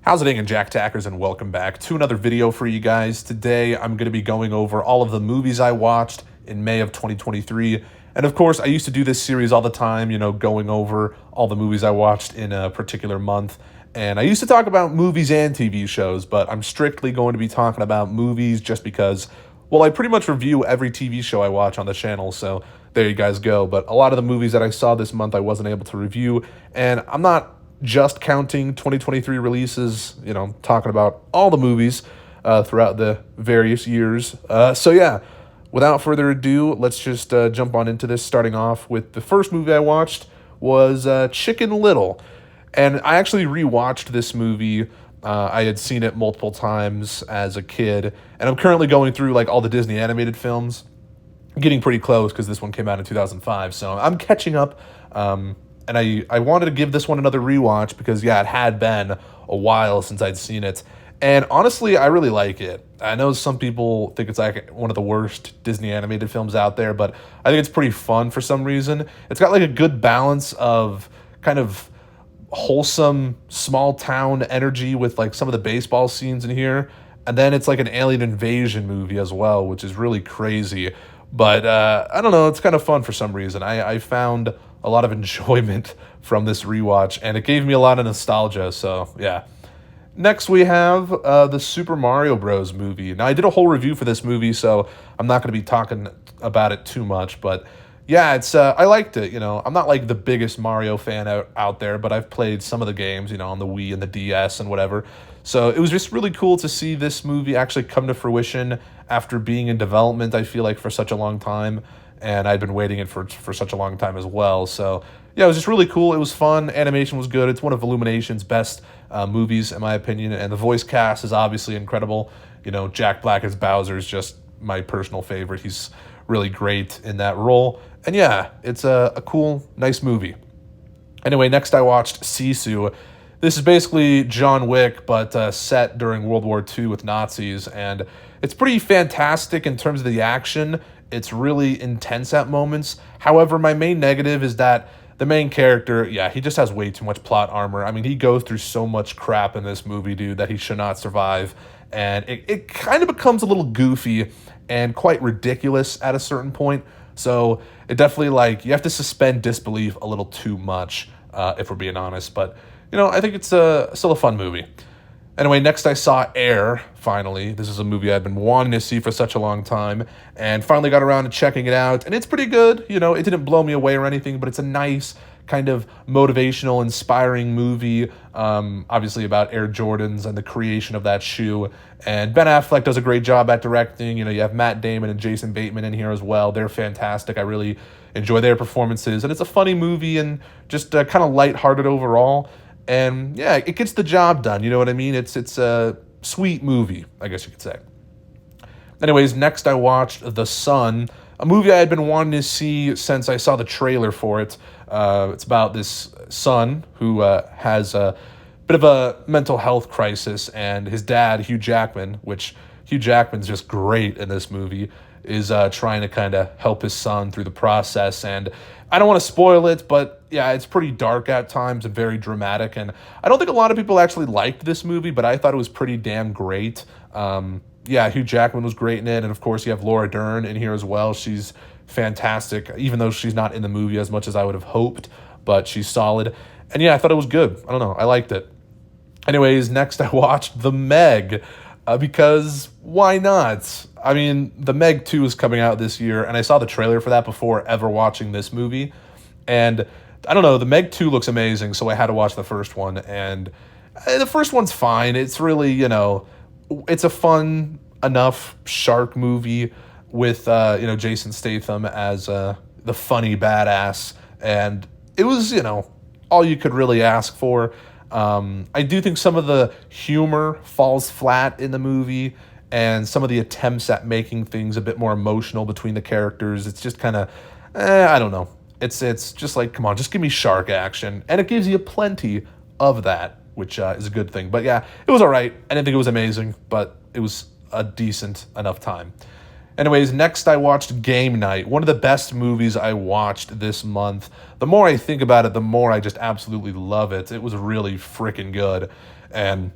How's it going, Jack Tackers, and welcome back to another video for you guys. Today, I'm going to be going over all of the movies I watched in May of 2023. And of course, I used to do this series all the time, going over all the movies I watched in a particular month. And I used to talk about movies and TV shows, but I'm strictly going to be talking about movies just because, well, I pretty much review every TV show I watch on the channel, so there you guys go. But a lot of the movies that I saw this month, I wasn't able to review, and I'm not just counting 2023 releases, talking about all the movies throughout the various years. So yeah, without further ado, let's just jump on into this, starting off with the first movie I watched was Chicken Little. And I actually rewatched this movie. I had seen it multiple times as a kid, and I'm currently going through like all the Disney animated films, getting pretty close because this one came out in 2005, so I'm catching up. And I wanted to give this one another rewatch because, yeah, it had been a while since I'd seen it. And honestly, I really like it. I know some people think it's like one of the worst Disney animated films out there, but I think it's pretty fun for some reason. It's got like a good balance of kind of wholesome small town energy with like some of the baseball scenes in here. And then it's like an alien invasion movie as well, which is really crazy. But I don't know, it's kind of fun for some reason. I found a lot of enjoyment from this rewatch, and it gave me a lot of nostalgia, so yeah. Next we have the Super Mario Bros. Movie. Now, I did a whole review for this movie, so I'm not going to be talking about it too much, but yeah, it's I liked it. I'm not like the biggest Mario fan out there, but I've played some of the games, on the Wii and the DS and whatever. So it was just really cool to see this movie actually come to fruition after being in development, I feel like, for such a long time. And I'd been waiting it for such a long time as well. So yeah, it was just really cool. It was fun. Animation was good. It's one of Illumination's best movies, in my opinion. And the voice cast is obviously incredible. Jack Black as Bowser is just my personal favorite. He's really great in that role. And yeah, it's a cool, nice movie. Anyway, next I watched Sisu. This is basically John Wick, but set during World War II with Nazis. And it's pretty fantastic in terms of the action. It's really intense at moments. However, my main negative is that the main character, yeah, he just has way too much plot armor. I mean, he goes through so much crap in this movie, dude, that he should not survive. And it kind of becomes a little goofy and quite ridiculous at a certain point. So it definitely, you have to suspend disbelief a little too much, if we're being honest. But, I think it's still a fun movie. Anyway, next I saw Air, finally. This is a movie I've been wanting to see for such a long time, and finally got around to checking it out, and it's pretty good. It didn't blow me away or anything, but it's a nice, kind of motivational, inspiring movie, obviously about Air Jordans and the creation of that shoe. And Ben Affleck does a great job at directing. You have Matt Damon and Jason Bateman in here as well. They're fantastic. I really enjoy their performances, and it's a funny movie and just kind of lighthearted overall. And yeah, it gets the job done. You know what I mean? It's a sweet movie, I guess you could say. Anyways, next I watched The Son, a movie I had been wanting to see since I saw the trailer for it. It's about this son who has a bit of a mental health crisis, and his dad, Hugh Jackman, which Hugh Jackman's just great in this movie, is trying to kind of help his son through the process. And I don't want to spoil it, but yeah, it's pretty dark at times and very dramatic. And I don't think a lot of people actually liked this movie, but I thought it was pretty damn great. Yeah, Hugh Jackman was great in it. And of course, you have Laura Dern in here as well. She's fantastic, even though she's not in the movie as much as I would have hoped, but she's solid. And yeah, I thought it was good. I don't know. I liked it. Anyways, next I watched The Meg. Because why not? I mean, The Meg 2 is coming out this year, and I saw the trailer for that before ever watching this movie. And I don't know, The Meg 2 looks amazing, so I had to watch the first one. And the first one's fine. It's really, it's a fun enough shark movie with, Jason Statham as the funny badass. And it was, all you could really ask for. I do think some of the humor falls flat in the movie, and some of the attempts at making things a bit more emotional between the characters, it's just kind of, I don't know. It's just like, come on, just give me shark action. And it gives you plenty of that, which is a good thing. But yeah, it was all right. I didn't think it was amazing, but it was a decent enough time. Anyways, next I watched Game Night, one of the best movies I watched this month. The more I think about it, the more I just absolutely love it. It was really freaking good. And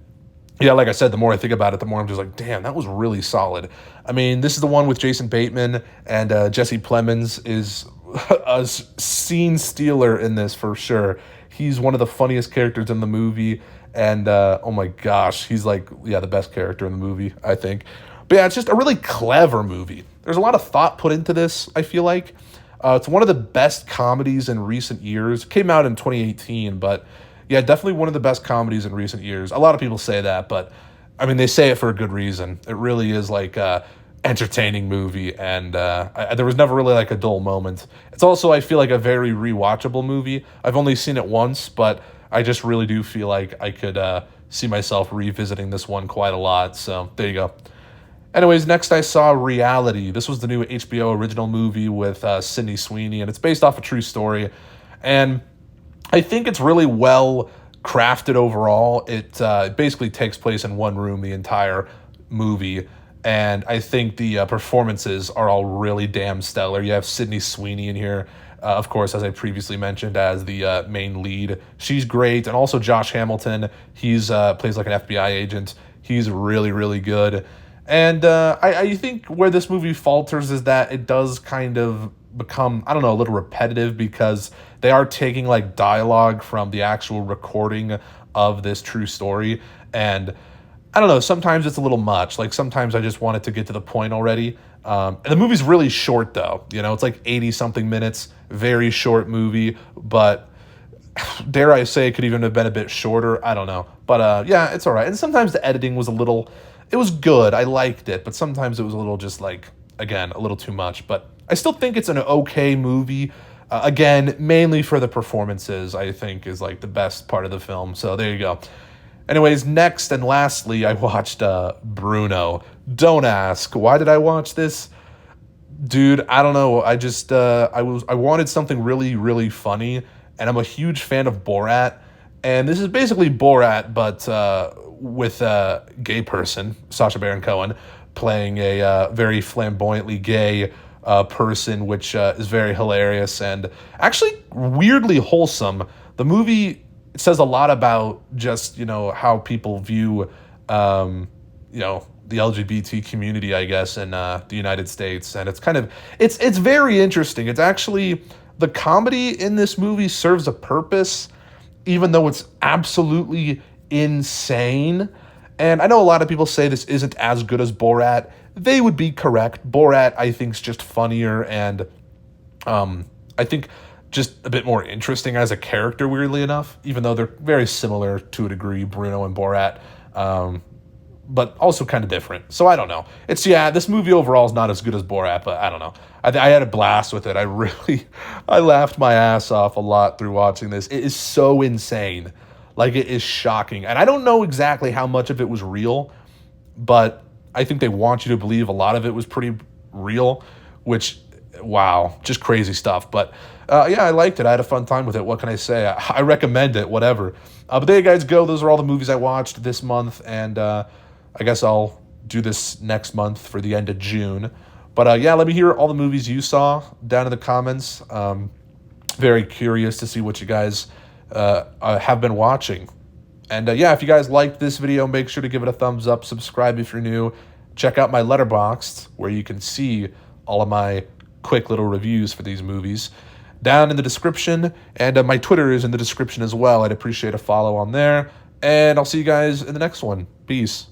Yeah, like I said, the more I think about it, the more I'm just like, damn, that was really solid. I mean, this is the one with Jason Bateman, and Jesse Plemons is a scene stealer in this for sure. He's one of the funniest characters in the movie, and oh my gosh, he's like, yeah, the best character in the movie, I think. But yeah, it's just a really clever movie. There's a lot of thought put into this, I feel like. It's one of the best comedies in recent years. It came out in 2018, but yeah, definitely one of the best comedies in recent years. A lot of people say that, but I mean, they say it for a good reason. It really is like a entertaining movie, and there was never really like a dull moment. It's also, I feel like, a very rewatchable movie. I've only seen it once, but I just really do feel like I could see myself revisiting this one quite a lot. So there you go. Anyways, next I saw Reality. This was the new HBO original movie with Sydney Sweeney, and it's based off a true story. And I think it's really well crafted overall. It basically takes place in one room the entire movie, and I think the performances are all really damn stellar. You have Sydney Sweeney in here, of course, as I previously mentioned, as the main lead. She's great, and also Josh Hamilton. He's plays like an FBI agent. He's really, really good. And I think where this movie falters is that it does kind of become, I don't know, a little repetitive because they are taking like dialogue from the actual recording of this true story. And I don't know, sometimes it's a little much. Like sometimes I just want it to get to the point already. And the movie's really short though. You know, it's like 80 something minutes, very short movie, but dare I say it could even have been a bit shorter. I don't know. But yeah, it's all right. And sometimes the editing was a little, it was good. I liked it, but sometimes it was a little just like, again, a little too much. But I still think it's an okay movie. Again, mainly for the performances, I think is like the best part of the film. So there you go. Anyways, next and lastly, I watched Bruno. Don't ask, why did I watch this? Dude, I don't know. I just I wanted something really, really funny, and I'm a huge fan of Borat. And this is basically Borat, but with a gay person, Sacha Baron Cohen, playing a very flamboyantly gay person, which is very hilarious and actually weirdly wholesome. The movie says a lot about just, you know, how people view, you know, the LGBT community, I guess, in the United States. And it's kind of, it's very interesting. It's actually, the comedy in this movie serves a purpose, even though it's absolutely insane. And I know a lot of people say this isn't as good as Borat. They would be correct. Borat, I think, is just funnier and I think just a bit more interesting as a character, weirdly enough, even though they're very similar to a degree, Bruno and Borat, but also kind of different. So I don't know. It's, yeah, this movie overall is not as good as Borat, but I don't know. I had a blast with it. I laughed my ass off a lot through watching this. It is so insane. Like, it is shocking. And I don't know exactly how much of it was real, but I think they want you to believe a lot of it was pretty real, which, wow, just crazy stuff. But yeah, I liked it. I had a fun time with it. What can I say? I recommend it, whatever. But there you guys go. Those are all the movies I watched this month, and I guess I'll do this next month for the end of June. But yeah, let me hear all the movies you saw down in the comments. Very curious to see what you guys have been watching. And yeah, if you guys liked this video, make sure to give it a thumbs up, subscribe if you're new, check out my Letterboxd, where you can see all of my quick little reviews for these movies down in the description, and my Twitter is in the description as well. I'd appreciate a follow on there, and I'll see you guys in the next one. Peace.